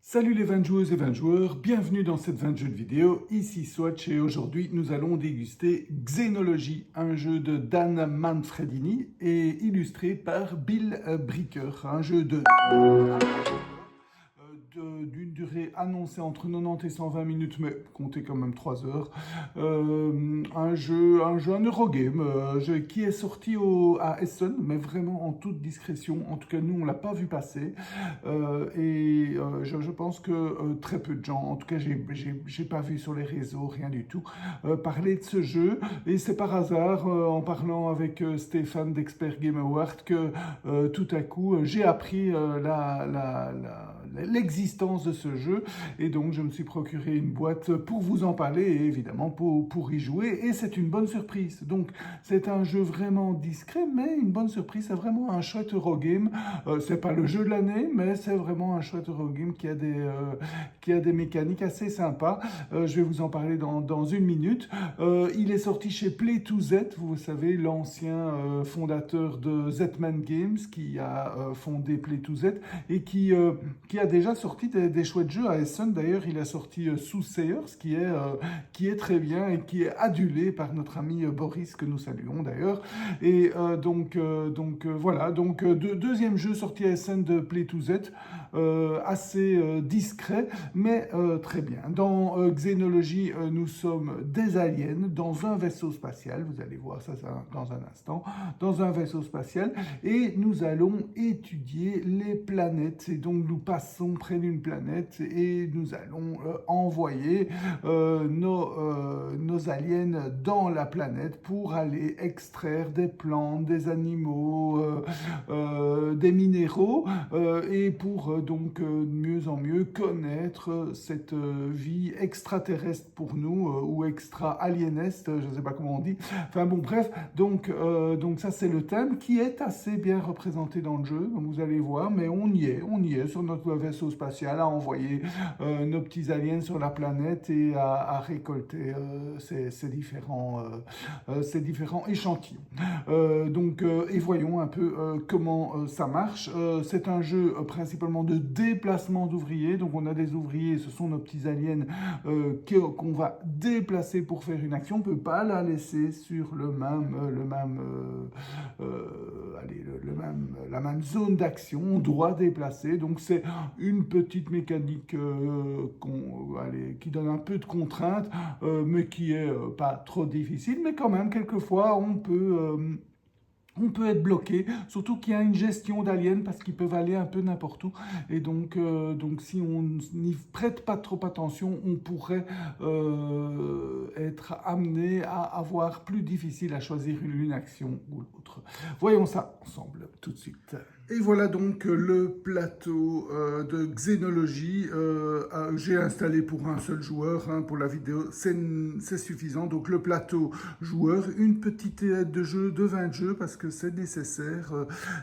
Salut les 20 joueuses et 20 joueurs, bienvenue dans cette 20 jeux de vidéo, ici Swatch et aujourd'hui nous allons déguster Xénologie, un jeu de Dan Manfredini et illustré par Bill Bricker, un jeu d'une durée annoncée entre 90 et 120 minutes, mais comptez quand même 3 heures. Un Eurogame qui est sorti à Essen, mais vraiment en toute discrétion. En tout cas, nous, on ne l'a pas vu passer. Je pense que très peu de gens, en tout cas, j'ai pas vu sur les réseaux, rien du tout, parler de ce jeu. Et c'est par hasard, en parlant avec Stéphane d'Expert Game Award, que tout à coup, j'ai appris l'existence de ce jeu et donc je me suis procuré une boîte pour vous en parler et évidemment pour y jouer et c'est une bonne surprise. Donc c'est un jeu vraiment discret mais une bonne surprise, c'est vraiment un chouette Eurogame. C'est pas le jeu de l'année mais c'est vraiment un chouette Eurogame qui a des mécaniques assez sympas. Je vais vous en parler dans une minute. Il est sorti chez Play2Z, vous savez, l'ancien fondateur de Z-Man Games qui a fondé Play2Z et qui a déjà sorti des chouettes jeux à Essen. D'ailleurs, il a sorti Soothsayers, qui est très bien et qui est adulé par notre ami Boris, que nous saluons d'ailleurs. Et voilà, deuxième jeu sorti à Essen de Play2Z, assez discret, mais très bien. Dans Xénologie, nous sommes des aliens dans un vaisseau spatial, vous allez voir ça dans un instant, dans un vaisseau spatial, et nous allons étudier les planètes, et donc nous passons près d'une planète et nous allons envoyer nos aliens dans la planète pour aller extraire des plantes, des animaux, des minéraux et pour donc mieux en mieux connaître cette vie extraterrestre pour nous ou extra-aliéneste, je ne sais pas comment on dit. Enfin bon, bref, donc ça c'est le thème qui est assez bien représenté dans le jeu, donc vous allez voir, mais on y est sur notre vaisseau spatial à envoyer nos petits aliens sur la planète et à récolter ces différents échantillons. Et voyons un peu comment ça marche. C'est un jeu principalement de déplacement d'ouvriers, donc on a des ouvriers, ce sont nos petits aliens qu'on va déplacer pour faire une action, on ne peut pas la laisser sur la même zone d'action, on doit déplacer, donc c'est une petite mécanique qui donne un peu de contraintes, mais qui est pas trop difficile, mais quand même, quelquefois, on peut être bloqué, surtout qu'il y a une gestion d'aliens parce qu'ils peuvent aller un peu n'importe où. Et donc si on n'y prête pas trop attention, on pourrait être amené à avoir plus difficile à choisir une action ou l'autre. Voyons ça ensemble tout de suite. Et voilà donc le plateau de Xénologie. J'ai installé pour un seul joueur, hein, pour la vidéo, c'est suffisant. Donc le plateau joueur, une petite aide de jeu de 20 jeux parce que c'est nécessaire.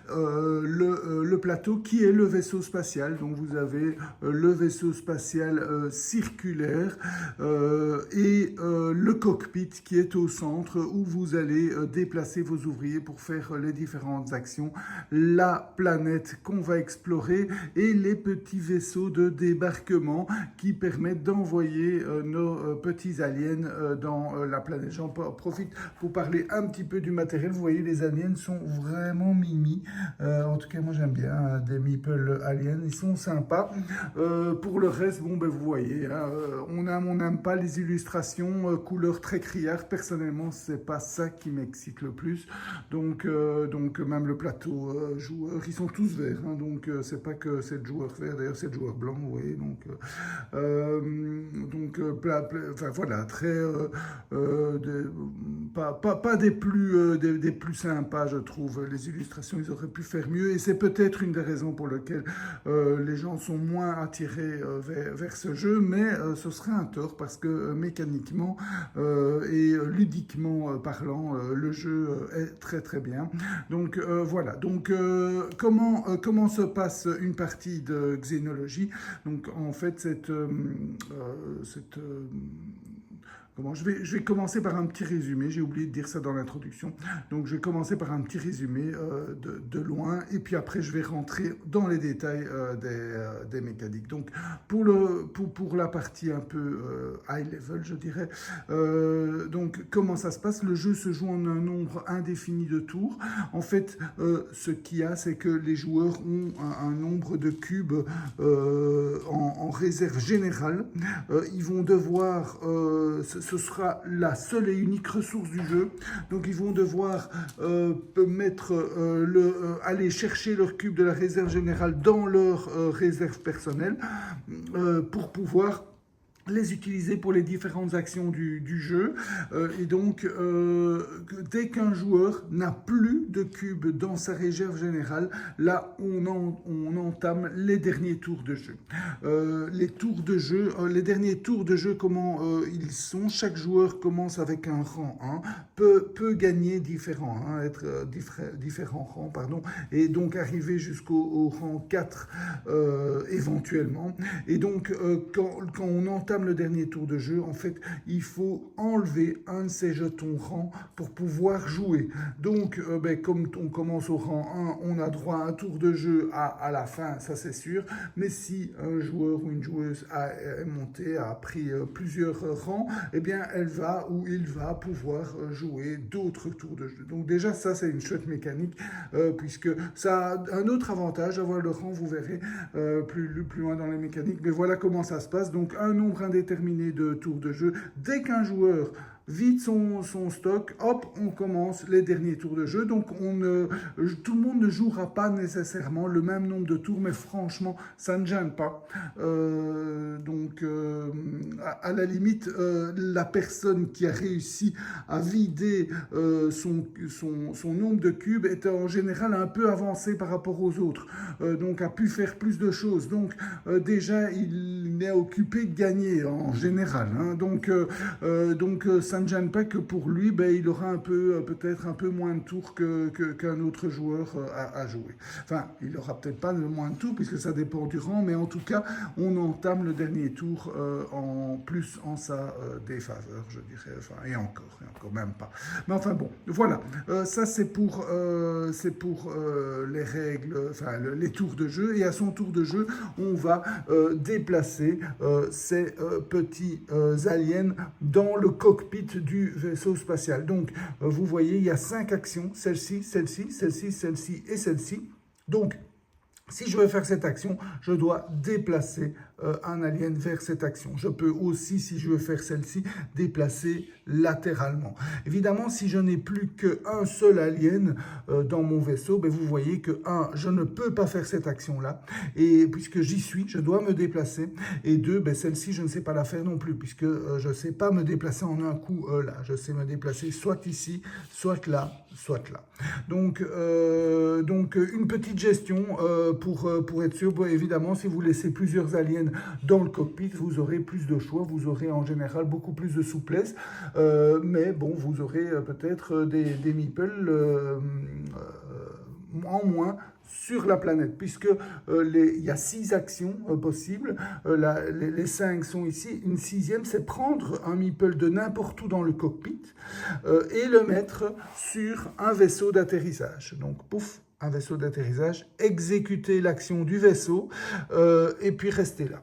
Le plateau qui est le vaisseau spatial. Donc vous avez le vaisseau spatial circulaire et le cockpit qui est au centre où vous allez déplacer vos ouvriers pour faire les différentes actions. La planète qu'on va explorer et les petits vaisseaux de débarquement qui permettent d'envoyer nos petits aliens dans la planète. J'en profite pour parler un petit peu du matériel. Vous voyez, les aliens sont vraiment mimi. En tout cas, moi j'aime bien des meeple aliens. Ils sont sympas. Pour le reste, bon, ben, vous voyez, hein, on n'aime pas les illustrations couleurs très criardes. Personnellement, c'est pas ça qui m'excite le plus. Donc même le plateau joueur, ils sont tous verts, hein, donc c'est pas que c'est le joueur vert, d'ailleurs c'est le joueur blanc, vous voyez, enfin voilà, très pas des plus sympas, je trouve. Les illustrations, ils auraient pu faire mieux, et c'est peut-être une des raisons pour lesquelles les gens sont moins attirés vers ce jeu, mais ce serait un tort parce que mécaniquement et ludiquement parlant, le jeu est très très bien. Donc voilà. Donc comment se passe une partie de Xénologie? Donc en fait je vais commencer par un petit résumé, j'ai oublié de dire ça dans l'introduction. Donc je vais commencer par un petit résumé de loin, et puis après je vais rentrer dans les détails des mécaniques. Donc pour la partie un peu high level, je dirais, donc comment ça se passe? Le jeu se joue en un nombre indéfini de tours. En fait, ce qu'il y a, c'est que les joueurs ont un nombre de cubes en réserve générale. Ils vont devoir, ce sera la seule et unique ressource du jeu, donc ils vont devoir aller chercher leur cube de la réserve générale dans leur réserve personnelle pour pouvoir les utiliser pour les différentes actions du jeu. Et donc, dès qu'un joueur n'a plus de cubes dans sa réserve générale, là, on entame les derniers tours de jeu. Les derniers tours de jeu, comment ils sont? Chaque joueur commence avec un rang 1, peut gagner différents rangs, pardon, et donc arriver jusqu'au rang 4 éventuellement. Et donc, quand on entame le dernier tour de jeu, en fait, il faut enlever un de ces jetons rang pour pouvoir jouer. Donc, comme on commence au rang 1, on a droit à un tour de jeu à la fin, ça c'est sûr. Mais si un joueur ou une joueuse est monté, a pris plusieurs rangs, eh bien, elle va ou il va pouvoir jouer d'autres tours de jeu. Donc déjà, ça c'est une chouette mécanique, puisque ça a un autre avantage, avoir le rang, vous verrez plus loin dans les mécaniques. Mais voilà comment ça se passe. Donc, un nombre indéterminé de tours de jeu. Dès qu'un joueur vide son stock, hop, on commence les derniers tours de jeu. Donc, tout le monde ne jouera pas nécessairement le même nombre de tours, mais franchement, ça ne gêne pas. À la limite, la personne qui a réussi à vider son nombre de cubes est en général un peu avancé par rapport aux autres. Donc, a pu faire plus de choses. Donc, déjà, il est occupé de gagner en général. Hein. Donc, ça ne gêne pas que pour lui, il aura peut-être un peu moins de tours qu'un autre joueur à jouer. Enfin, il aura peut-être pas moins de tours puisque ça dépend du rang, mais en tout cas, on entame le dernier tour en sa défaveur, je dirais. Enfin, et encore même pas. Mais enfin bon, voilà. Ça c'est pour les règles, enfin les tours de jeu. Et à son tour de jeu, on va déplacer ces petits aliens dans le cockpit du vaisseau spatial. Donc, vous voyez, il y a 5 actions, celle-ci, celle-ci, celle-ci, celle-ci et celle-ci. Donc, si je veux faire cette action, je dois déplacer un alien vers cette action. Je peux aussi, si je veux faire celle-ci, déplacer latéralement. Évidemment, si je n'ai plus qu'un seul alien dans mon vaisseau, vous voyez que, je ne peux pas faire cette action-là, et puisque j'y suis, je dois me déplacer, et 2, celle-ci, je ne sais pas la faire non plus, puisque je ne sais pas me déplacer en un coup là. Je sais me déplacer soit ici, soit là, soit là. Donc une petite gestion pour être sûr. Évidemment, si vous laissez plusieurs aliens dans le cockpit, vous aurez plus de choix, vous aurez en général beaucoup plus de souplesse, mais bon, vous aurez peut-être des meeples en moins sur la planète, puisque il y a 6 actions possibles, les 5 sont ici, une 6e, c'est prendre un meeple de n'importe où dans le cockpit et le mettre sur un vaisseau d'atterrissage. Donc, pouf, un vaisseau d'atterrissage, exécuter l'action du vaisseau et puis rester là.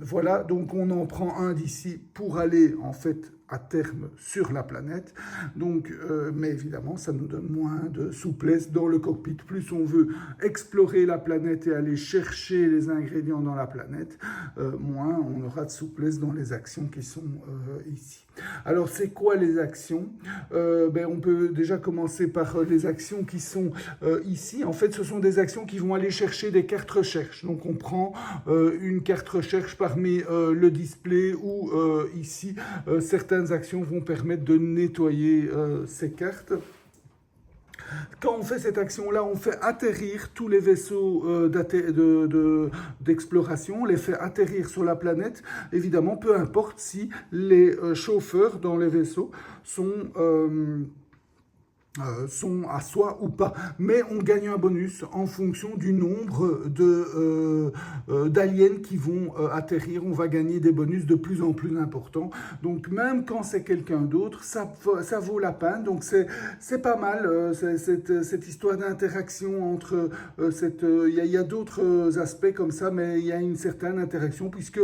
Voilà, donc on en prend un d'ici pour aller en fait à terme sur la planète. Donc, mais évidemment, ça nous donne moins de souplesse dans le cockpit. Plus on veut explorer la planète et aller chercher les ingrédients dans la planète, moins on aura de souplesse dans les actions qui sont ici. Alors, c'est quoi les actions? On peut déjà commencer par les actions qui sont ici. En fait, ce sont des actions qui vont aller chercher des cartes recherche. Donc, on prend une carte recherche parmi le display ou ici, certaines actions vont permettre de nettoyer ces cartes. Quand on fait cette action-là, on fait atterrir tous les vaisseaux d'exploration, on les fait atterrir sur la planète, évidemment, peu importe si les chauffeurs dans les vaisseaux sont sont à soi ou pas, mais on gagne un bonus en fonction du nombre d'aliens qui vont atterrir. On va gagner des bonus de plus en plus importants. Donc même quand c'est quelqu'un d'autre, ça vaut la peine. Donc c'est pas mal cette histoire d'interaction entre il y a d'autres aspects comme ça, mais il y a une certaine interaction puisque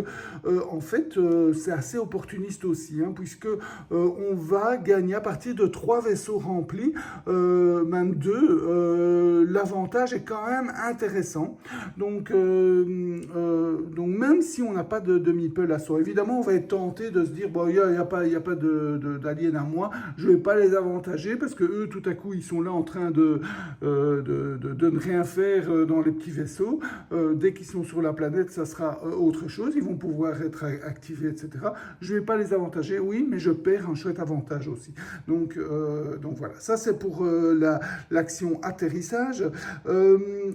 en fait c'est assez opportuniste aussi, hein, puisque on va gagner à partir de 3 vaisseaux remplis. Même 2, l'avantage est quand même intéressant. Donc même si on n'a pas de meeple à soi, évidemment, on va être tenté de se dire, bon, il n'y a pas d'aliens à moi, je ne vais pas les avantager parce que eux, tout à coup, ils sont là en train de ne rien faire dans les petits vaisseaux. Dès qu'ils sont sur la planète, ça sera autre chose. Ils vont pouvoir être activés, etc. Je ne vais pas les avantager, oui, mais je perds un chouette avantage aussi. Donc voilà, ça c'est pour l'action atterrissage.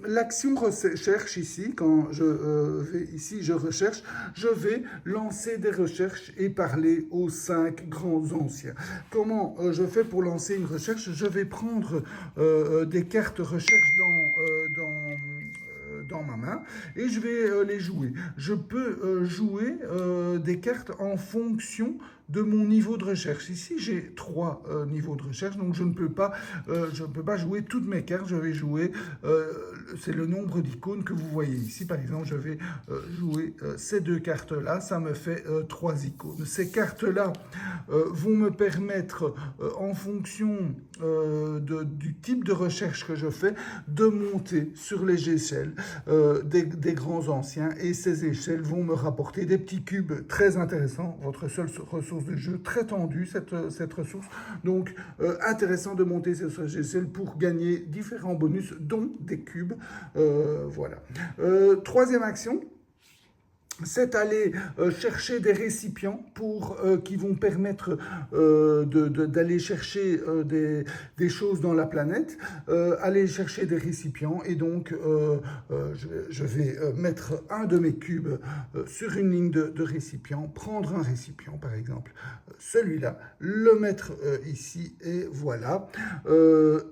L'action recherche ici, quand je vais ici, je recherche, je vais lancer des recherches et parler aux 5 grands anciens. Comment je fais pour lancer une recherche? Je vais prendre des cartes recherche dans ma main et je vais les jouer. Je peux jouer des cartes en fonction de mon niveau de recherche. Ici, j'ai 3 niveaux de recherche, donc je ne peux pas jouer toutes mes cartes. Je vais jouer, c'est le nombre d'icônes que vous voyez ici. Par exemple, je vais jouer ces 2 cartes-là, ça me fait 3 icônes. Ces cartes-là vont me permettre, en fonction du type de recherche que je fais, de monter sur les échelles des grands anciens, et ces échelles vont me rapporter des petits cubes très intéressants. Votre seule ressource de jeu, très tendue cette ressource, donc intéressant de monter ces échelles pour gagner différents bonus, dont des cubes. Voilà. Troisième action, c'est aller chercher des récipients qui vont permettre d'aller chercher des choses dans la planète, aller chercher des récipients, et donc je vais mettre un de mes cubes sur une ligne de récipients, prendre un récipient par exemple, celui-là, le mettre ici, et voilà.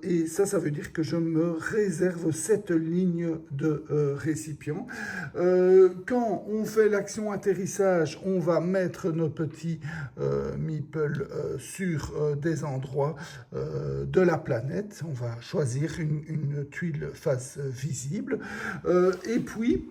Et ça veut dire que je me réserve cette ligne de récipients. Quand on fait l'action atterrissage, on va mettre nos petits meeples sur des endroits de la planète. On va choisir une tuile face visible. Et puis,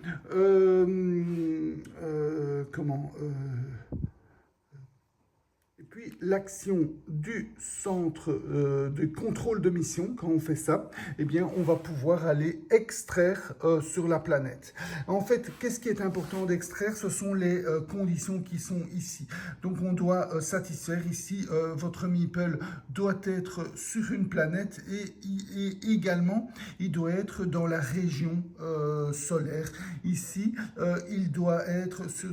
puis l'action du centre de contrôle de mission, quand on fait ça, eh bien, on va pouvoir aller extraire sur la planète. En fait, qu'est-ce qui est important d'extraire? Ce sont les conditions qui sont ici. Donc, on doit satisfaire ici, votre meeple doit être sur une planète, et également, il doit être dans la région solaire. Ici, il doit être sur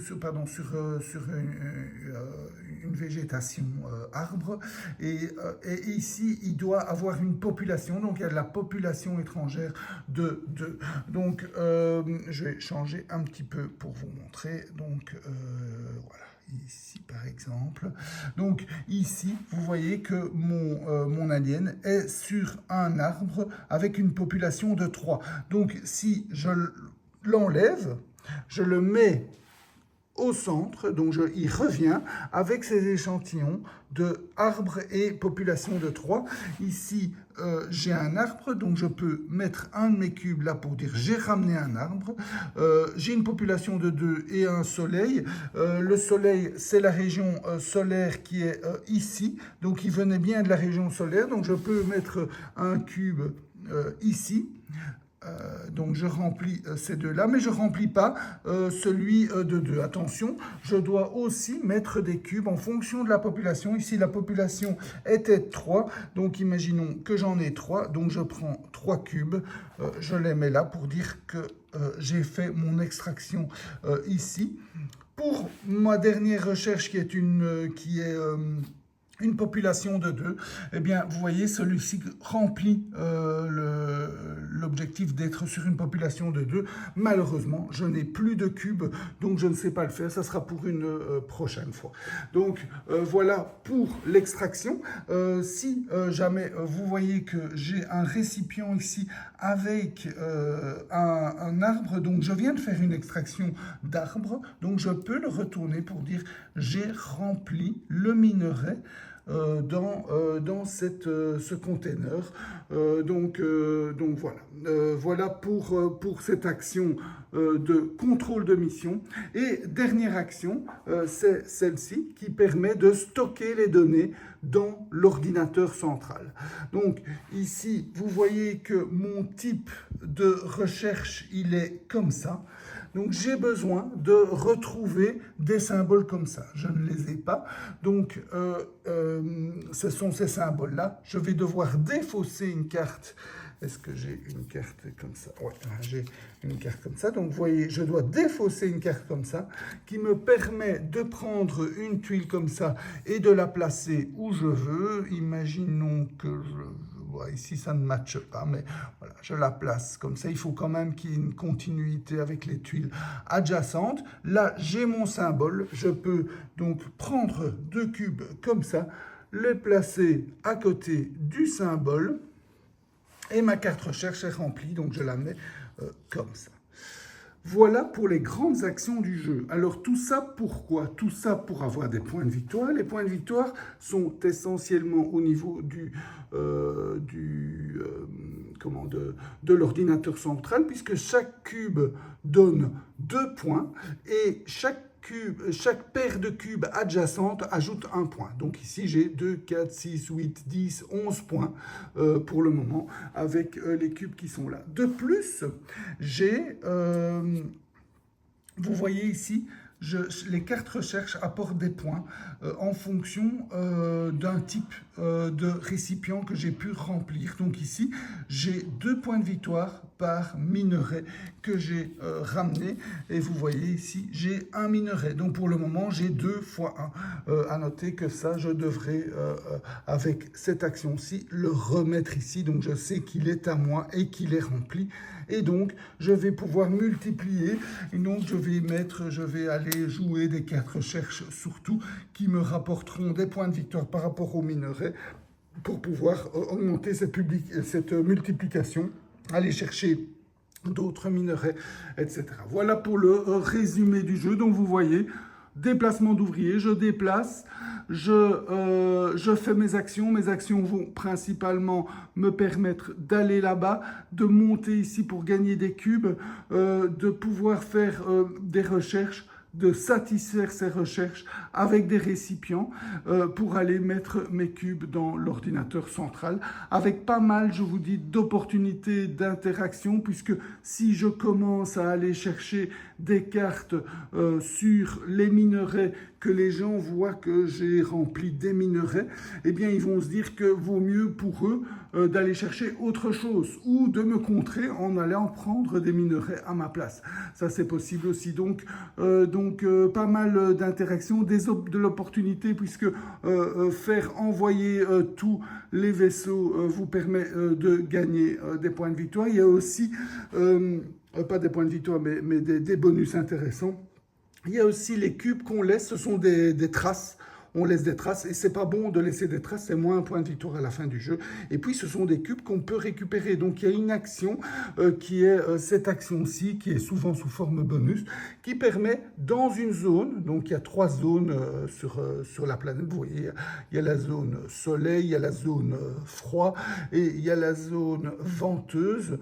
une végétation arbre, et ici il doit avoir une population, donc il y a de la population étrangère de 2. Donc je vais changer un petit peu pour vous montrer. Donc voilà, ici par exemple. Donc ici vous voyez que mon alien est sur un arbre avec une population de 3. Donc si je l'enlève, je le mets au centre, donc il revient avec ses échantillons de arbres et population de 3. Ici, j'ai un arbre, donc je peux mettre un de mes cubes là pour dire j'ai ramené un arbre. J'ai une population de 2 et un soleil. Le soleil, c'est la région solaire qui est ici, donc il venait bien de la région solaire, donc je peux mettre un cube ici. Donc je remplis ces 2-là, mais je ne remplis pas celui de 2. Attention, je dois aussi mettre des cubes en fonction de la population. Ici, la population était 3, donc imaginons que j'en ai 3, donc je prends 3 cubes, je les mets là pour dire que j'ai fait mon extraction ici. Pour ma dernière recherche, qui est une population de 2, eh bien, vous voyez, celui-ci remplit l'objectif d'être sur une population de 2. Malheureusement, je n'ai plus de cubes, donc je ne sais pas le faire. Ça sera pour une prochaine fois. Donc, voilà pour l'extraction. Si jamais vous voyez que j'ai un récipient ici avec un arbre, donc je viens de faire une extraction d'arbre, donc je peux le retourner pour dire j'ai rempli le minerai dans ce container. Donc voilà. Voilà pour cette action de contrôle de mission. Et dernière action, c'est celle-ci qui permet de stocker les données dans l'ordinateur central. Donc ici, vous voyez que mon type de recherche, il est comme ça. Donc j'ai besoin de retrouver des symboles comme ça. Je ne les ai pas. Donc ce sont ces symboles-là. Je vais devoir défausser une carte. Est-ce que j'ai une carte comme ça? Oui, j'ai une carte comme ça. Donc vous voyez, je dois défausser une carte comme ça qui me permet de prendre une tuile comme ça et de la placer où je veux. Imaginons que ici, ça ne matche pas, mais voilà, je la place comme ça. Il faut quand même qu'il y ait une continuité avec les tuiles adjacentes. Là, j'ai mon symbole. Je peux donc prendre 2 cubes comme ça, les placer à côté du symbole. Et ma carte recherche est remplie, donc je la mets comme ça. Voilà pour les grandes actions du jeu. Alors tout ça, pourquoi? Tout ça pour avoir des points de victoire. Les points de victoire sont essentiellement au niveau de l'ordinateur central, puisque chaque cube donne 2 points et chaque paire de cubes adjacentes ajoute 1 point. Donc ici, j'ai 2, 4, 6, 8, 10, 11 points pour le moment avec les cubes qui sont là. De plus, j'ai, vous voyez ici, les cartes recherche apportent des points en fonction d'un type de récipient que j'ai pu remplir. Donc ici, j'ai 2 points de victoire par minerai que j'ai ramené. Et vous voyez ici, j'ai un minerai. Donc pour le moment, j'ai 2 fois 1. À noter que ça, je devrais, avec cette action-ci, le remettre ici. Donc je sais qu'il est à moi et qu'il est rempli. Et donc, je vais pouvoir multiplier. Et donc, je vais aller jouer des cartes recherche, surtout, qui me rapporteront des points de victoire par rapport au minerai pour pouvoir augmenter cette multiplication, aller chercher d'autres minerais, etc. Voilà pour le résumé du jeu. Donc, vous voyez, déplacement d'ouvriers, je déplace, je fais mes actions vont principalement me permettre d'aller là-bas, de monter ici pour gagner des cubes, de pouvoir faire des recherches, de satisfaire ces recherches avec des récipients pour aller mettre mes cubes dans l'ordinateur central, avec pas mal, je vous dis, d'opportunités d'interaction, puisque si je commence à aller chercher des cartes sur les minerais, que les gens voient que j'ai rempli des minerais, eh bien ils vont se dire que vaut mieux pour eux d'aller chercher autre chose ou de me contrer en allant prendre des minerais à ma place. Ça c'est possible aussi. Donc pas mal d'interactions, de l'opportunité, puisque faire envoyer tous les vaisseaux vous permet de gagner des points de victoire. Il y a aussi, pas des points de victoire, mais des bonus intéressants. Il y a aussi les cubes qu'on laisse, ce sont des traces. On laisse des traces et c'est pas bon de laisser des traces, c'est moins un point de victoire à la fin du jeu. Et puis ce sont des cubes qu'on peut récupérer. Donc il y a une action qui est cette action-ci, qui est souvent sous forme bonus, qui permet dans une zone, donc il y a 3 zones sur la planète, vous voyez, il y a la zone soleil, il y a la zone froid et il y a la zone venteuse.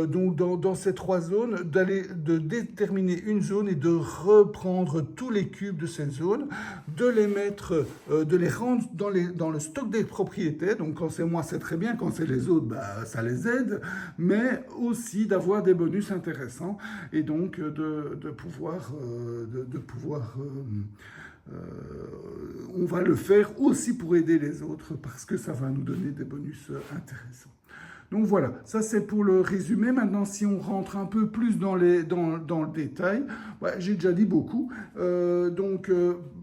Donc dans ces 3 zones, de déterminer une zone et de reprendre tous les cubes de cette zone, de les mettre de les rendre dans le stock des propriétaires. Donc quand c'est moi, c'est très bien. Quand c'est les autres, ça les aide. Mais aussi d'avoir des bonus intéressants et donc de pouvoir... on va le faire aussi pour aider les autres parce que ça va nous donner des bonus intéressants. Donc voilà, ça c'est pour le résumé. Maintenant, si on rentre un peu plus dans le détail, j'ai déjà dit beaucoup.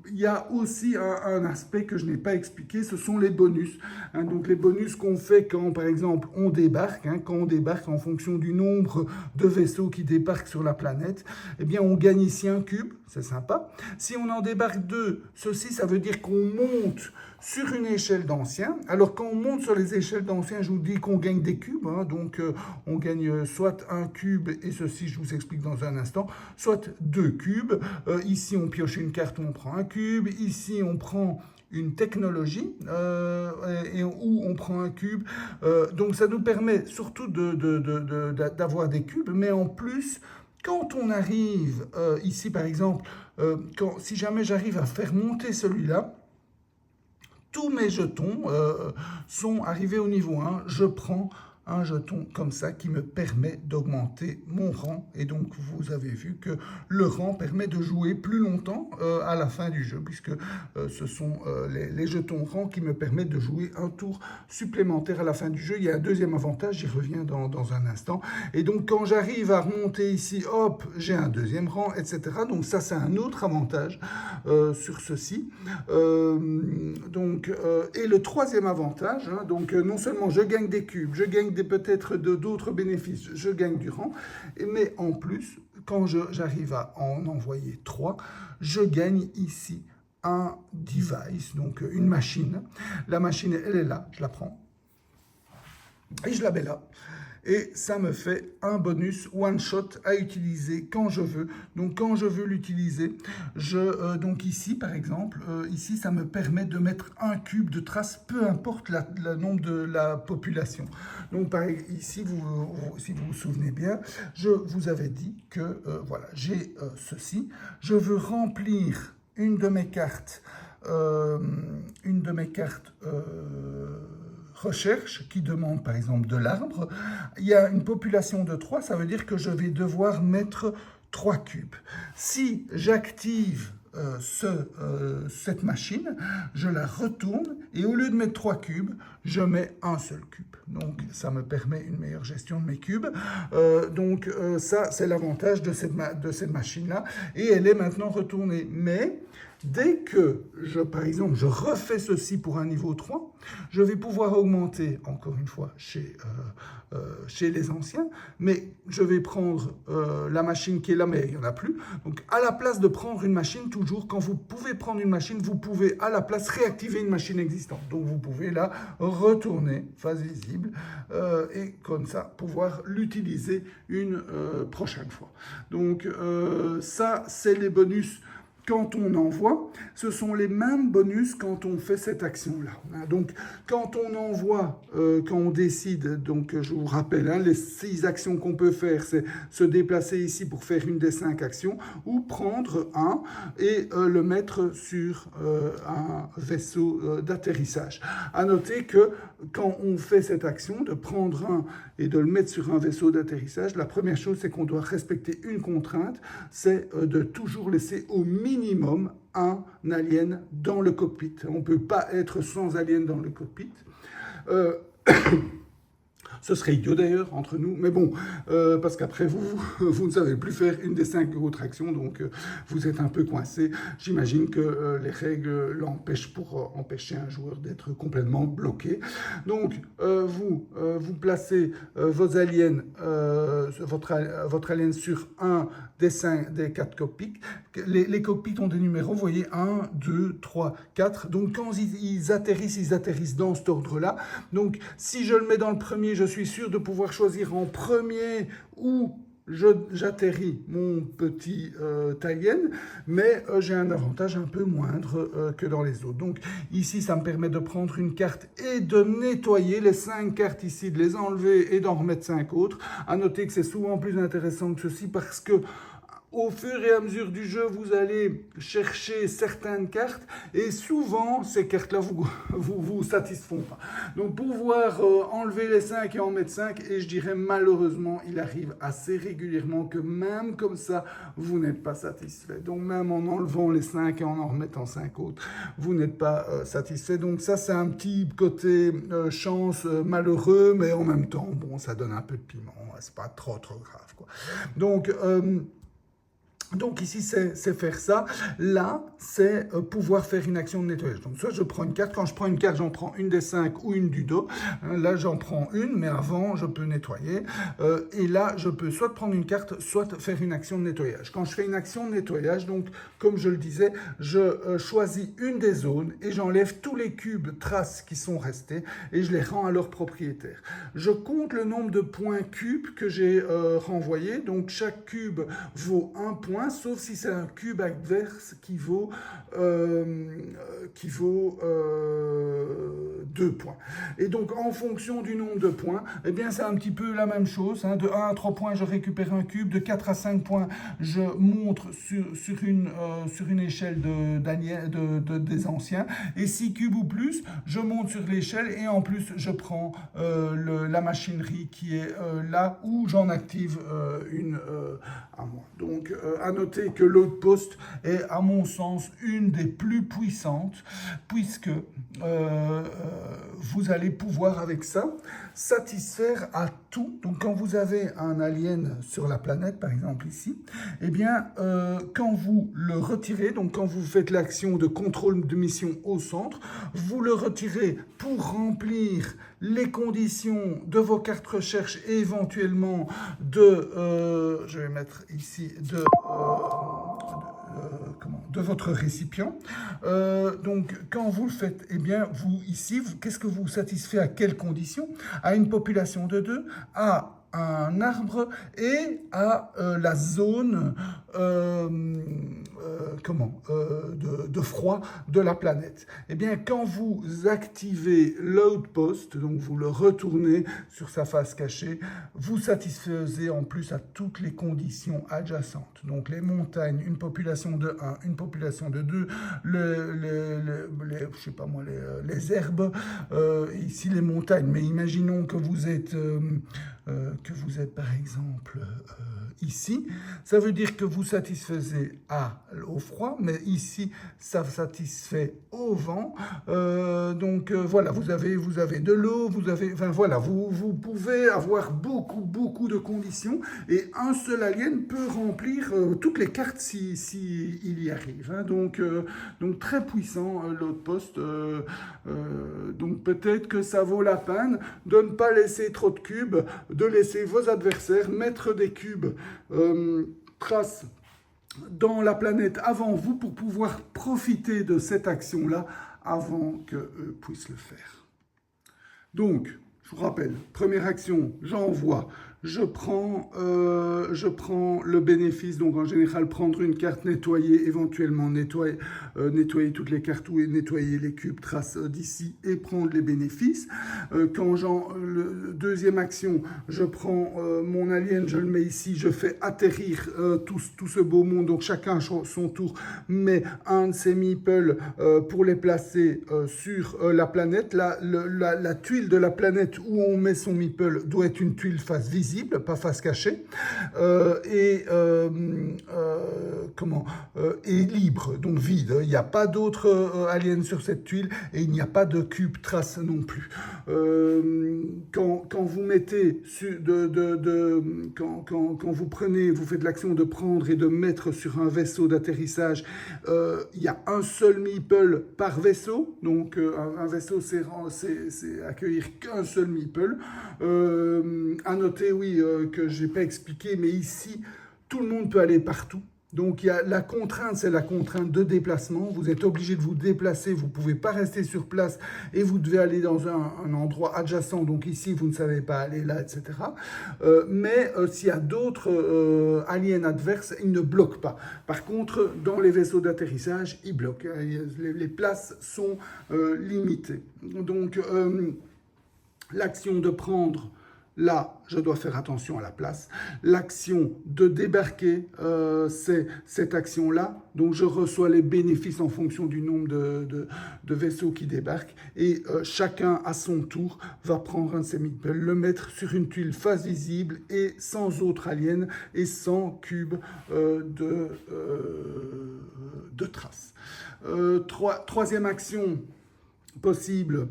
il y a aussi un aspect que je n'ai pas expliqué, ce sont les bonus. Donc les bonus qu'on fait quand, par exemple, on débarque, quand on débarque en fonction du nombre de vaisseaux qui débarquent sur la planète, eh bien on gagne ici un cube, c'est sympa. Si on en débarque deux, ceci, ça veut dire qu'on monte sur une échelle d'anciens. Alors quand on monte sur les échelles d'anciens, je vous dis qu'on gagne des cubes, donc on gagne soit un cube, et ceci je vous explique dans un instant, soit deux cubes. Ici on pioche une carte, on prend un cube, ici on prend une technologie où on prend un cube. Donc ça nous permet surtout d'avoir des cubes, mais en plus, quand on arrive ici par exemple, si jamais j'arrive à faire monter celui-là, tous mes jetons sont arrivés au niveau 1. Je prends un jeton comme ça qui me permet d'augmenter mon rang. Et donc, vous avez vu que le rang permet de jouer plus longtemps à la fin du jeu, puisque ce sont les jetons rang qui me permettent de jouer un tour supplémentaire à la fin du jeu. Il y a un deuxième avantage, j'y reviens dans un instant. Et donc, quand j'arrive à remonter ici, hop, j'ai un deuxième rang, etc. Donc, ça, c'est un autre avantage sur ceci. Et le troisième avantage, donc non seulement je gagne des cubes, je gagne peut-être d'autres bénéfices, je gagne du rang, mais en plus, quand j'arrive à en envoyer 3, je gagne ici un device, donc une machine. La machine, elle est là, je la prends, et je la mets là. Et ça me fait un bonus one shot à utiliser quand je veux. Donc quand je veux l'utiliser, donc ici par exemple, ici ça me permet de mettre un cube de trace, peu importe le nombre de la population. Donc ici, si vous vous souvenez bien, je vous avais dit que voilà, j'ai ceci. Je veux remplir une de mes cartes, recherche qui demande par exemple de l'arbre. Il y a une population de 3, ça veut dire que je vais devoir mettre 3 cubes. Si j'active cette machine, je la retourne et au lieu de mettre 3 cubes, je mets un seul cube. Donc ça me permet une meilleure gestion de mes cubes. Ça, c'est l'avantage de cette machine-là. Et elle est maintenant retournée. Mais dès que, par exemple, je refais ceci pour un niveau 3, je vais pouvoir augmenter, encore une fois, chez les anciens, mais je vais prendre la machine qui est là, mais il n'y en a plus. Donc, à la place de prendre une machine, toujours, quand vous pouvez prendre une machine, vous pouvez, à la place, réactiver une machine existante. Donc, vous pouvez, là, retourner, phase visible, et comme ça, pouvoir l'utiliser une prochaine fois. Donc, ça, c'est les bonus quand on envoie, ce sont les mêmes bonus quand on fait cette action-là. Donc, quand on envoie, quand on décide, donc je vous rappelle, les 6 actions qu'on peut faire, c'est se déplacer ici pour faire une des 5 actions, ou prendre un et le mettre sur un vaisseau d'atterrissage. À noter que quand on fait cette action, de prendre un et de le mettre sur un vaisseau d'atterrissage, la première chose, c'est qu'on doit respecter une contrainte, c'est de toujours laisser au minimum un alien dans le cockpit. On ne peut pas être sans alien dans le cockpit. Ce serait idiot d'ailleurs, entre nous, mais bon, parce qu'après vous ne savez plus faire une des 5 autres actions, donc vous êtes un peu coincé. J'imagine que les règles l'empêchent pour empêcher un joueur d'être complètement bloqué. Donc, vous placez vos aliens, votre alien sur un des 4 cockpits. Les cockpits ont des numéros, vous voyez, 1, 2, 3, 4. Donc, quand ils atterrissent dans cet ordre-là. Donc, si je le mets dans le premier, je suis sûr de pouvoir choisir en premier où j'atterris mon petit alien, mais j'ai un avantage un peu moindre que dans les autres. Donc ici, ça me permet de prendre une carte et de nettoyer les 5 cartes ici, de les enlever et d'en remettre 5 autres. À noter que c'est souvent plus intéressant que ceci parce que au fur et à mesure du jeu, vous allez chercher certaines cartes et souvent, ces cartes-là vous satisfont pas. Donc, pouvoir enlever les 5 et en mettre 5, et je dirais malheureusement, il arrive assez régulièrement que même comme ça, vous n'êtes pas satisfait. Donc, même en enlevant les 5 et en remettant 5 autres, vous n'êtes pas satisfait. Donc, ça, c'est un petit côté chance malheureux, mais en même temps, bon, ça donne un peu de piment. C'est pas trop grave, quoi. Donc, Donc ici, c'est faire ça. Là, c'est pouvoir faire une action de nettoyage. Donc soit je prends une carte. Quand je prends une carte, j'en prends une des 5 ou une du dos. Là, j'en prends une, mais avant, je peux nettoyer. Et là, je peux soit prendre une carte, soit faire une action de nettoyage. Quand je fais une action de nettoyage, donc comme je le disais, je choisis une des zones et j'enlève tous les cubes traces qui sont restés et je les rends à leur propriétaire. Je compte le nombre de points cubes que j'ai renvoyés. Donc chaque cube vaut un point, sauf si c'est un cube adverse qui vaut 2 points. Et donc, en fonction du nombre de points, eh bien, c'est un petit peu la même chose. Hein. De 1 à 3 points, je récupère un cube. De 4 à 5 points, je monte sur une échelle des anciens. Et 6 cubes ou plus, je monte sur l'échelle et en plus, je prends la machinerie qui est là où j'en active une à moi. Donc, à noter que l'outpost est, à mon sens, une des plus puissantes, puisque vous allez pouvoir, avec ça, satisfaire à tout. Donc, quand vous avez un alien sur la planète, par exemple ici, eh bien, quand vous le retirez, donc quand vous faites l'action de contrôle de mission au centre, vous le retirez pour remplir les conditions de vos cartes recherche et éventuellement je vais mettre ici, de votre récipient. Donc, quand vous le faites, eh bien, qu'est-ce que vous satisfait à quelles conditions? À une population de 2, à un arbre et à la zone de froid de la planète. Eh bien, quand vous activez l'outpost, donc vous le retournez sur sa face cachée, vous satisfaisez en plus à toutes les conditions adjacentes. Donc les montagnes, une population de 1, une population de 2, je sais pas moi, les herbes, ici les montagnes, mais imaginons que vous êtes par exemple ici, ça veut dire que vous satisfaisez au froid, mais ici ça satisfait au vent. Voilà, vous avez de l'eau, vous pouvez avoir beaucoup de conditions et un seul alien peut remplir toutes les cartes si il y arrive. Hein. Donc très puissant l'outpost. Donc peut-être que ça vaut la peine de ne pas laisser trop de cubes, de laisser vos adversaires mettre des cubes traces dans la planète avant vous pour pouvoir profiter de cette action-là avant qu'eux puissent le faire. Donc, je vous rappelle, première action, j'envoie. Je prends le bénéfice, donc en général prendre une carte, nettoyer, éventuellement nettoyer toutes les cartes ou nettoyer les cubes traces d'ici et prendre les bénéfices. Deuxième action, je prends mon alien, je le mets ici, je fais atterrir tout ce beau monde, donc chacun son tour met un de ses meeples pour les placer sur la planète. La tuile de la planète où on met son meeple doit être une tuile face visible, pas face cachée, et libre, donc vide. Il n'y a pas d'autres aliens sur cette tuile et il n'y a pas de cube trace non plus. Quand vous mettez quand vous prenez, vous faites l'action de prendre et de mettre sur un vaisseau d'atterrissage, il y a un seul meeple par vaisseau, donc un vaisseau c'est accueillir qu'un seul meeple. À noter, oui, que je n'ai pas expliqué, mais ici, tout le monde peut aller partout. Donc, la contrainte, c'est la contrainte de déplacement. Vous êtes obligé de vous déplacer, vous ne pouvez pas rester sur place et vous devez aller dans un endroit adjacent. Donc ici, vous ne savez pas aller là, etc. Mais s'il y a d'autres aliens adverses, ils ne bloquent pas. Par contre, dans les vaisseaux d'atterrissage, ils bloquent. Les places sont limitées. Donc, l'action de prendre... Là, je dois faire attention à la place. L'action de débarquer, c'est cette action-là. Donc, je reçois les bénéfices en fonction du nombre de vaisseaux qui débarquent. Et chacun, à son tour, va prendre un de ces meeples, le mettre sur une tuile face visible et sans autre alien et sans cube de traces. Troisième action possible,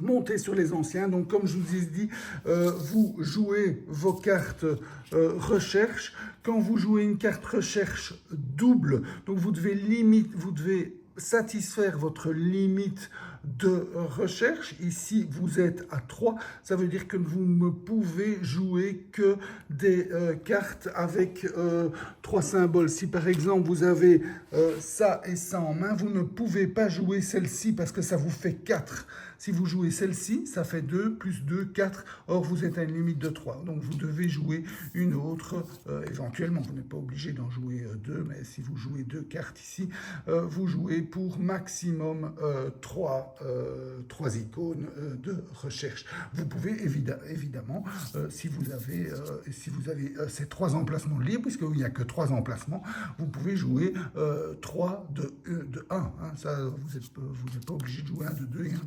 monter sur les anciens. Donc, comme je vous ai dit, vous jouez vos cartes recherche. Quand vous jouez une carte recherche double, donc vous devez satisfaire votre limite de recherche. Ici, vous êtes à 3. Ça veut dire que vous ne pouvez jouer que des cartes avec 3 symboles. Si par exemple, vous avez ça et ça en main, vous ne pouvez pas jouer celle-ci parce que ça vous fait 4. Si vous jouez celle-ci, ça fait 2, plus 2, 4. Or, vous êtes à une limite de 3. Donc, vous devez jouer une autre. Éventuellement, vous n'êtes pas obligé d'en jouer 2, mais si vous jouez 2 cartes ici, vous jouez pour maximum 3 icônes de recherche. Vous pouvez évidemment, si vous avez ces 3 emplacements libres, puisqu'il n'y a que 3 emplacements, vous pouvez jouer 3 de 1. Hein. Ça, vous n'êtes pas obligé de jouer 1 de 2 et 1 de 1.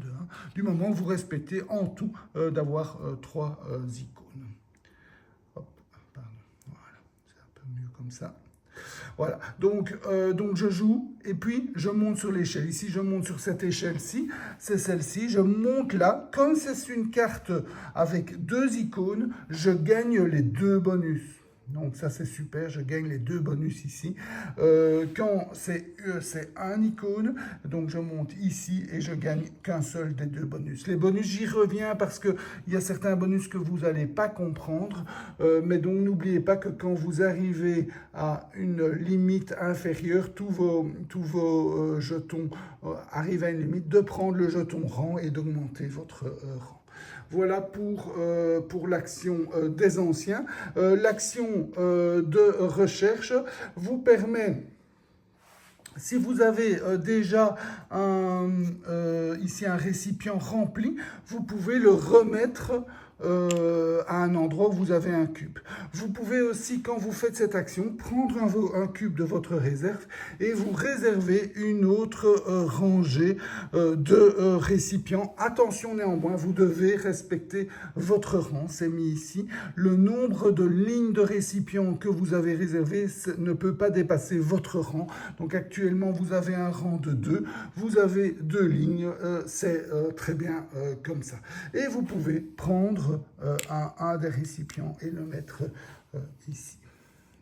Du moment où vous respectez en tout d'avoir 3 icônes. Hop, pardon. Voilà, c'est un peu mieux comme ça. Voilà, donc je joue et puis je monte sur l'échelle. Ici, je monte sur cette échelle-ci, c'est celle-ci. Je monte là. Comme c'est une carte avec 2 icônes, je gagne les 2 bonus. Donc ça c'est super, je gagne les 2 bonus ici. Quand c'est un icône, donc je monte ici et je gagne qu'un seul des 2 bonus. Les bonus, j'y reviens parce qu'il y a certains bonus que vous n'allez pas comprendre, mais donc n'oubliez pas que quand vous arrivez à une limite inférieure, tous vos jetons arrivent à une limite, de prendre le jeton rang et d'augmenter votre rang. Voilà pour l'action des anciens. L'action de recherche vous permet, si vous avez déjà ici un récipient rempli, vous pouvez le remettre à un endroit où vous avez un cube. Vous pouvez aussi, quand vous faites cette action, prendre un cube de votre réserve et vous réserver une autre rangée de récipients. Attention néanmoins, vous devez respecter votre rang, c'est mis ici. Le nombre de lignes de récipients que vous avez réservé ne peut pas dépasser votre rang. Donc actuellement, vous avez un rang de 2, vous avez 2 lignes, c'est très bien comme ça. Et vous pouvez prendre un des récipients et le mettre ici.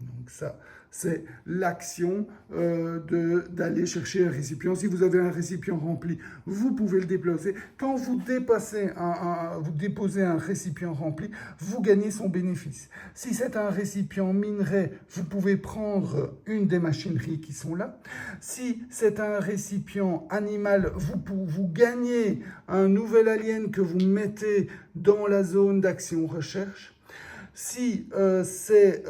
Donc ça, c'est l'action d'aller chercher un récipient. Si vous avez un récipient rempli, vous pouvez le déplacer. Quand vous déposez un récipient rempli, vous gagnez son bénéfice. Si c'est un récipient minerai, vous pouvez prendre une des machineries qui sont là. Si c'est un récipient animal, vous gagnez un nouvel alien que vous mettez dans la zone d'action recherche. Si c'est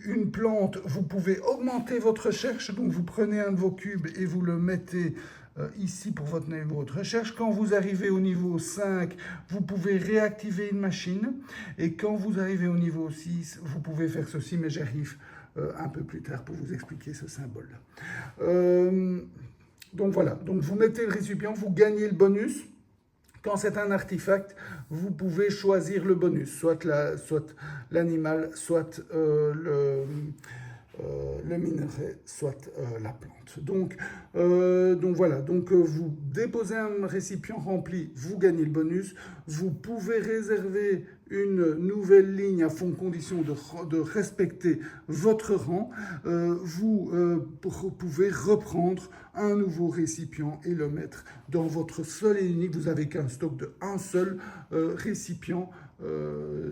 une plante, vous pouvez augmenter votre recherche. Donc, vous prenez un de vos cubes et vous le mettez ici pour votre niveau de recherche. Quand vous arrivez au niveau 5, vous pouvez réactiver une machine. Et quand vous arrivez au niveau 6, vous pouvez faire ceci, mais j'arrive un peu plus tard pour vous expliquer ce symbole-là. Donc, voilà. Donc, vous mettez le récipient, vous gagnez le bonus. Quand c'est un artefact, vous pouvez choisir le bonus, soit l'animal, soit le minerai, soit la plante. Donc voilà, vous déposez un récipient rempli, vous gagnez le bonus. Vous pouvez réserver une nouvelle ligne à fond condition de respecter votre rang. Vous pouvez reprendre un nouveau récipient et le mettre dans votre seul et unique. Vous n'avez qu'un stock de un seul récipient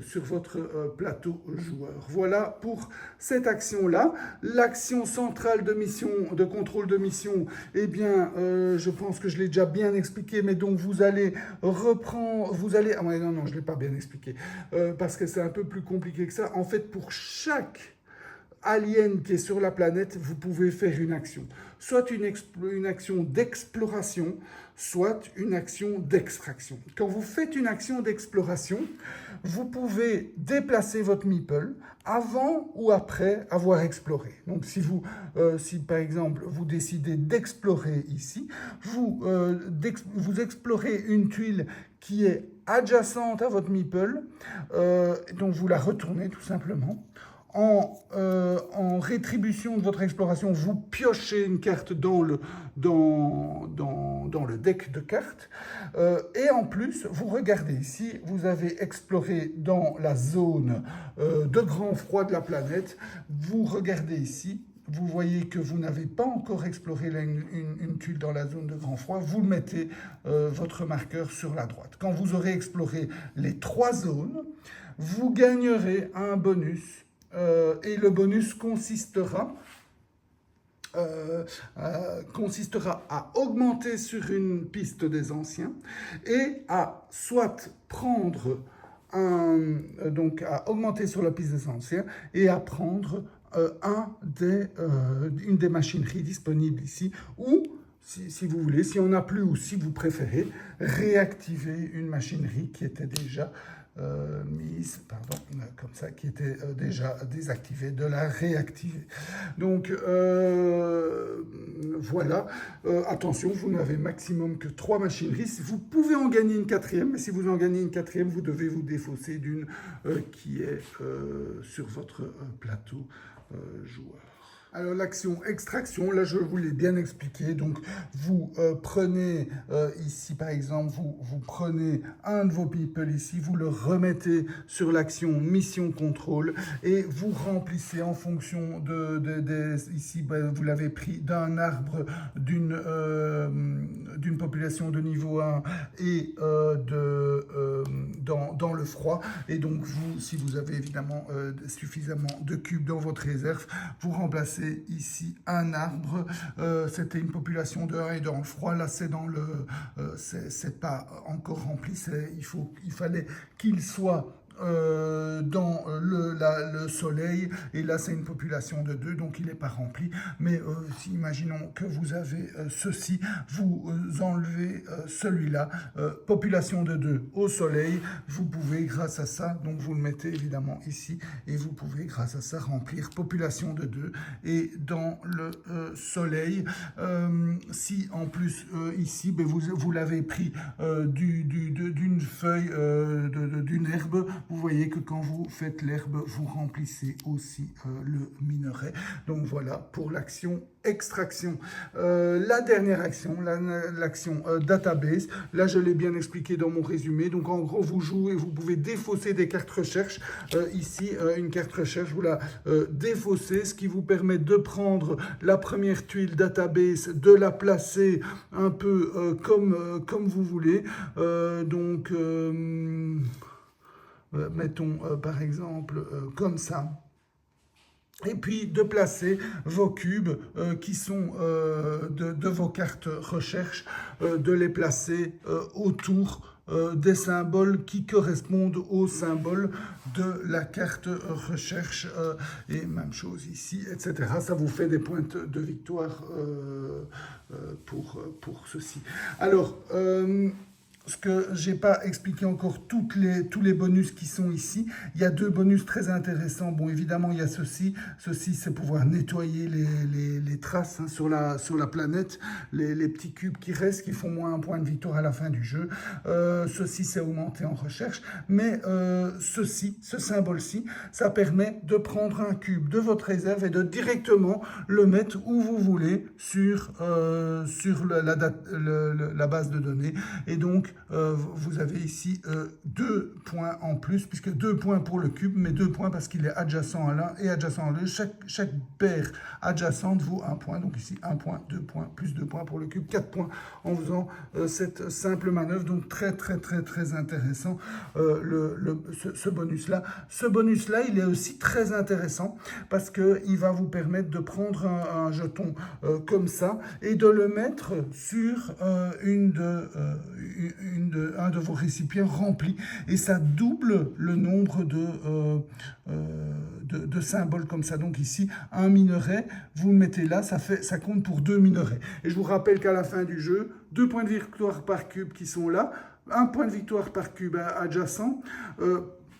sur votre plateau joueur. Voilà pour cette action-là. L'action centrale de mission, de contrôle de mission, eh bien, je pense que je l'ai déjà bien expliqué, mais donc vous allez reprendre, ah ouais, non, je ne l'ai pas bien expliqué, parce que c'est un peu plus compliqué que ça. En fait, pour chaque alien qui est sur la planète, vous pouvez faire une action. Soit une action d'exploration, soit une action d'extraction. Quand vous faites une action d'exploration, vous pouvez déplacer votre meeple avant ou après avoir exploré. Donc si par exemple vous décidez d'explorer ici, vous explorez une tuile qui est adjacente à votre meeple, donc vous la retournez tout simplement. En rétribution de votre exploration, vous piochez une carte dans le deck de cartes. Et en plus, vous regardez ici, vous avez exploré dans la zone de grand froid de la planète. Vous regardez ici, vous voyez que vous n'avez pas encore exploré une tuile dans la zone de grand froid. Vous mettez votre marqueur sur la droite. Quand vous aurez exploré les 3 zones, vous gagnerez un bonus. Et le bonus consistera à augmenter sur une piste des anciens et à soit prendre donc à augmenter sur la piste des anciens et à prendre une des machineries disponibles ici, ou si vous voulez, si on n'a plus ou si vous préférez, réactiver une machinerie qui était déjà comme ça, qui était déjà désactivée, de la réactiver. Donc voilà, attention, vous n'avez maximum que 3 machineries. Vous pouvez en gagner une 4e, mais si vous en gagnez une 4e, vous devez vous défausser d'une qui est sur votre plateau joueur. Alors l'action extraction, là je vous l'ai bien expliqué, donc vous prenez ici par exemple, vous prenez un de vos people ici, vous le remettez sur l'action mission contrôle et vous remplissez en fonction ici vous l'avez pris d'un arbre d'une population de niveau 1 et dans le froid, et donc vous, si vous avez évidemment suffisamment de cubes dans votre réserve, vous remplacez ici un arbre. C'était une population de 1 et dans le froid. Là, c'est dans le... c'est pas encore rempli. Il fallait qu'il soit dans le soleil, et là c'est une population de 2, donc il n'est pas rempli, mais imaginons que vous avez ceci, vous enlevez celui-là, population de 2 au soleil, vous pouvez grâce à ça, donc vous le mettez évidemment ici, et vous pouvez grâce à ça remplir population de 2 et dans le soleil. Si en plus ici vous l'avez pris d'une feuille, d'une herbe, vous voyez que quand vous faites l'herbe, vous remplissez aussi le minerai. Donc voilà pour l'action extraction. La dernière action, l'action database, là je l'ai bien expliqué dans mon résumé. Donc en gros, vous jouez, vous pouvez défausser des cartes recherche. Ici, une carte recherche, vous la défaussez, ce qui vous permet de prendre la première tuile database, de la placer un peu comme vous voulez. Mettons par exemple comme ça, et puis de placer vos cubes qui sont de vos cartes recherche, de les placer autour des symboles qui correspondent aux symboles de la carte recherche, et même chose ici, etc. Ça vous fait des points de victoire pour ceci. Alors, ce que j'ai pas expliqué encore, tous les bonus qui sont ici. Il y a 2 bonus très intéressants. Bon, évidemment, il y a ceci. Ceci, c'est pouvoir nettoyer les traces sur la planète, les petits cubes qui restent, qui font moins 1 point de victoire à la fin du jeu. Ceci, c'est augmenté en recherche. Mais ce symbole-ci, ça permet de prendre un cube de votre réserve et de directement le mettre où vous voulez sur la base de données. Et donc, vous avez ici 2 points en plus, puisque 2 points pour le cube, mais 2 points parce qu'il est adjacent à l'un et adjacent à l'autre. Chaque paire adjacente vaut 1 point. Donc ici, 1 point, 2 points, plus 2 points pour le cube, 4 points en faisant cette simple manœuvre. Donc très, très, très, très intéressant ce bonus-là. Ce bonus-là, il est aussi très intéressant parce qu'il va vous permettre de prendre un jeton comme ça et de le mettre sur un de vos récipients remplis, et ça double le nombre de symboles comme ça. Donc ici, un minerai, vous le mettez là, ça compte pour 2 minerais. Et je vous rappelle qu'à la fin du jeu, 2 points de victoire par cube qui sont là, 1 point de victoire par cube adjacent.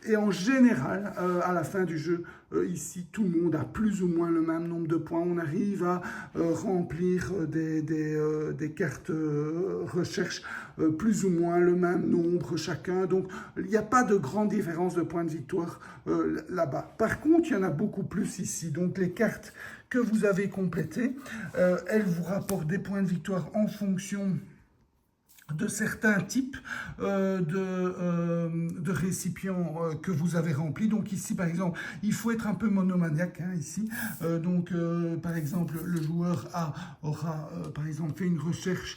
Et en général, à la fin du jeu, ici, tout le monde a plus ou moins le même nombre de points. On arrive à remplir des cartes recherche plus ou moins le même nombre chacun. Donc, il n'y a pas de grande différence de points de victoire là-bas. Par contre, il y en a beaucoup plus ici. Donc, les cartes que vous avez complétées, elles vous rapportent des points de victoire en fonction de certains types de récipients que vous avez remplis. Donc ici, par exemple, il faut être un peu monomaniaque, hein, ici. Par exemple, le joueur aura, par exemple, fait une recherche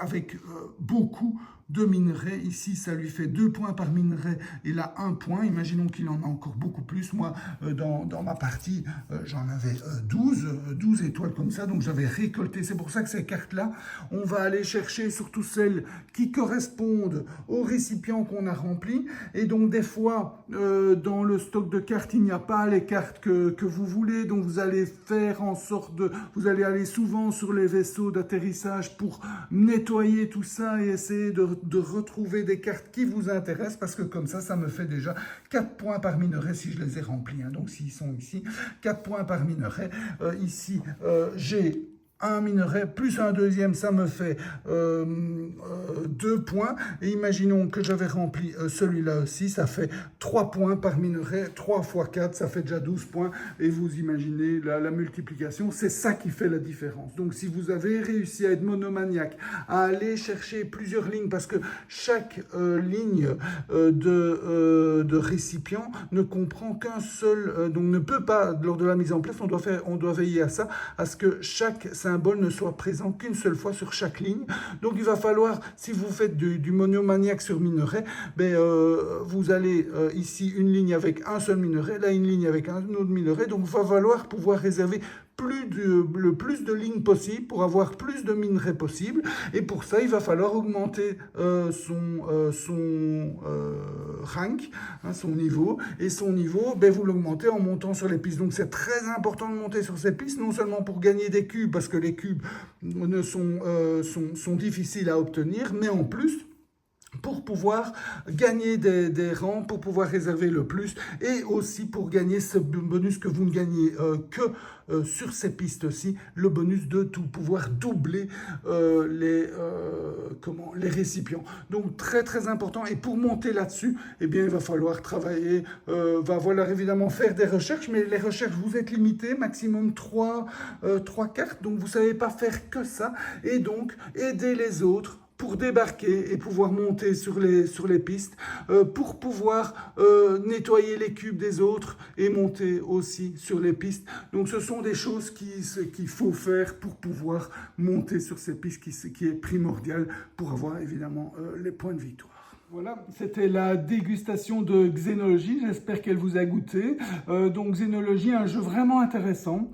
avec beaucoup de minerais. Ici, ça lui fait 2 points par minerai et là 1 point. Imaginons qu'il en a encore beaucoup plus. Moi, dans ma partie, j'en avais 12 étoiles comme ça, donc j'avais récolté. C'est pour ça que ces cartes-là, on va aller chercher surtout celles qui correspondent aux récipients qu'on a remplis. Et donc, des fois, dans le stock de cartes, il n'y a pas les cartes que vous voulez. Donc, vous allez faire en sorte de... Vous allez aller souvent sur les vaisseaux d'atterrissage pour nettoyer tout ça et essayer de retrouver des cartes qui vous intéressent, parce que comme ça me fait déjà 4 points par minerai si je les ai remplis. Hein. Donc, s'ils sont ici, 4 points par minerai. Ici, j'ai un minerai plus un deuxième, ça me fait 2 points. Et imaginons que j'avais rempli celui-là aussi, ça fait 3 points par minerai. 3 fois 4, ça fait déjà 12 points. Et vous imaginez la multiplication, c'est ça qui fait la différence. Donc si vous avez réussi à être monomaniaque, à aller chercher plusieurs lignes, parce que chaque ligne de récipient ne comprend qu'un seul, donc ne peut pas, lors de la mise en place, on doit veiller à ça, à ce que chaque symbole ne soit présent qu'une seule fois sur chaque ligne. Donc il va falloir, si vous faites du monomaniaque sur minerai, vous allez ici une ligne avec un seul minerai, là une ligne avec un autre minerai, donc il va falloir pouvoir réserver le plus de lignes possible pour avoir plus de minerais possible. Et pour ça, il va falloir augmenter son rank, hein, son niveau. Et son niveau, vous l'augmentez en montant sur les pistes. Donc c'est très important de monter sur ces pistes, non seulement pour gagner des cubes, parce que les cubes sont difficiles à obtenir, mais en plus, pour pouvoir gagner des rangs, pour pouvoir réserver le plus, et aussi pour gagner ce bonus que vous ne gagnez que sur ces pistes-ci, le bonus de tout pouvoir doubler les récipients. Donc très très important, et pour monter là-dessus, eh bien il va falloir travailler, va falloir évidemment faire des recherches, mais les recherches, vous êtes limité, maximum 3 cartes, donc vous ne savez pas faire que ça, et donc aider les autres pour débarquer et pouvoir monter sur les pistes, pour pouvoir nettoyer les cubes des autres et monter aussi sur les pistes. Donc ce sont des choses qu'il faut faire pour pouvoir monter sur ces pistes, qui est primordial pour avoir évidemment les points de victoire. Voilà, c'était la dégustation de Xénologie, j'espère qu'elle vous a goûté. Donc Xénologie, un jeu vraiment intéressant,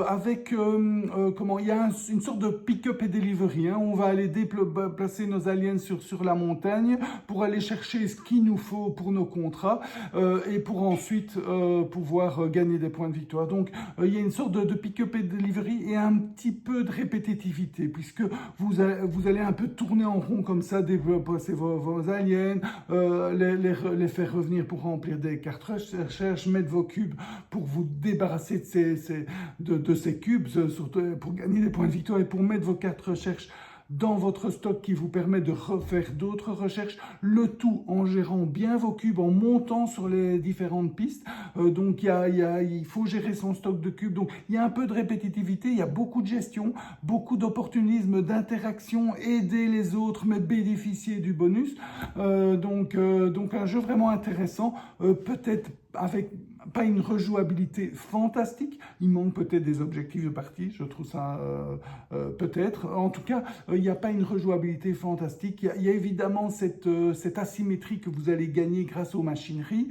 avec, il y a une sorte de pick-up et delivery, hein. On va aller placer nos aliens sur la montagne pour aller chercher ce qu'il nous faut pour nos contrats, et pour ensuite pouvoir gagner des points de victoire. Donc il y a une sorte de pick-up et delivery et un petit peu de répétitivité, puisque vous allez un peu tourner en rond comme ça, déplacer vos aliens, les faire revenir pour remplir des cartes recherche, mettre vos cubes pour vous débarrasser de ces cubes, surtout pour gagner des points de victoire, et pour mettre vos cartes recherche dans votre stock qui vous permet de refaire d'autres recherches, le tout en gérant bien vos cubes, en montant sur les différentes pistes. Donc il faut gérer son stock de cubes, donc il y a un peu de répétitivité, il y a beaucoup de gestion, beaucoup d'opportunisme, d'interaction, aider les autres mais bénéficier du bonus. Donc un jeu vraiment intéressant, peut-être avec pas une rejouabilité fantastique, il manque peut-être des objectifs de partie, je trouve ça peut-être. En tout cas, il n'y a pas une rejouabilité fantastique. Il y a évidemment cette asymétrie que vous allez gagner grâce aux machineries,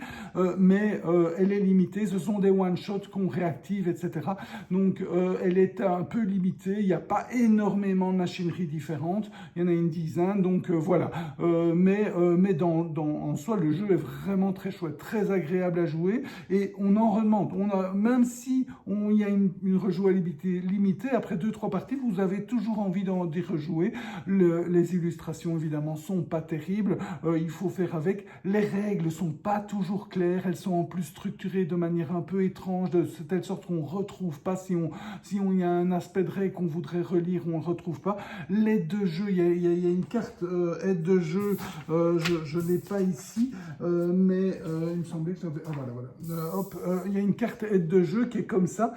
mais elle est limitée. Ce sont des one-shots qu'on réactive, etc. Donc, elle est un peu limitée. Il n'y a pas énormément de machineries différentes. Il y en a une dizaine, donc voilà. Mais en soi, le jeu est vraiment très chouette, très agréable à jouer. Et et on en redemande. Même si il y a une rejouabilité limitée, après 2-3 parties, vous avez toujours envie d'y rejouer. Les illustrations, évidemment, sont pas terribles. Il faut faire avec. Les règles sont pas toujours claires. Elles sont en plus structurées de manière un peu étrange, de telle sorte qu'on ne retrouve pas. Si on y a un aspect de règle qu'on voudrait relire, on ne le retrouve pas. L'aide de jeu, il y a une carte aide de jeu, je ne l'ai pas ici, mais il me semblait que j'avais... Ah voilà. Il y a une carte aide de jeu qui est comme ça.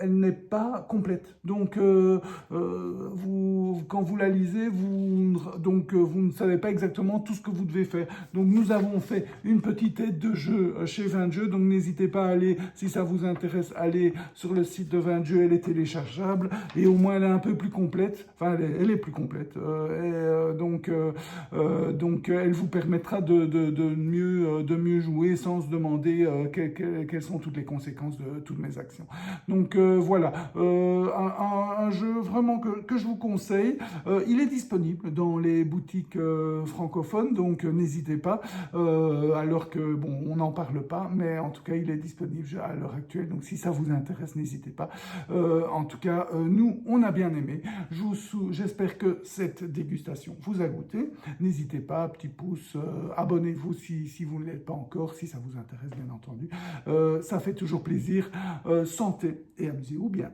Elle n'est pas complète. Donc, quand vous la lisez, vous ne savez pas exactement tout ce que vous devez faire. Donc, nous avons fait une petite aide de jeu chez 20 jeux. Donc, n'hésitez pas à aller, si ça vous intéresse, aller sur le site de 20 jeux. Elle est téléchargeable et au moins elle est un peu plus complète. Enfin, elle est plus complète. Donc, elle vous permettra de mieux jouer sans se demander quelles sont toutes les conséquences de toutes mes actions. Donc, voilà, un jeu vraiment que je vous conseille. Il est disponible dans les boutiques francophones, donc n'hésitez pas, alors que, bon, on n'en parle pas, mais en tout cas, il est disponible à l'heure actuelle, donc si ça vous intéresse, n'hésitez pas. En tout cas, nous, on a bien aimé. J'espère que cette dégustation vous a goûté. N'hésitez pas, petit pouce, abonnez-vous si vous ne l'êtes pas encore, si ça vous intéresse, bien entendu. Ça fait toujours plaisir. Santé et amusez-vous bien.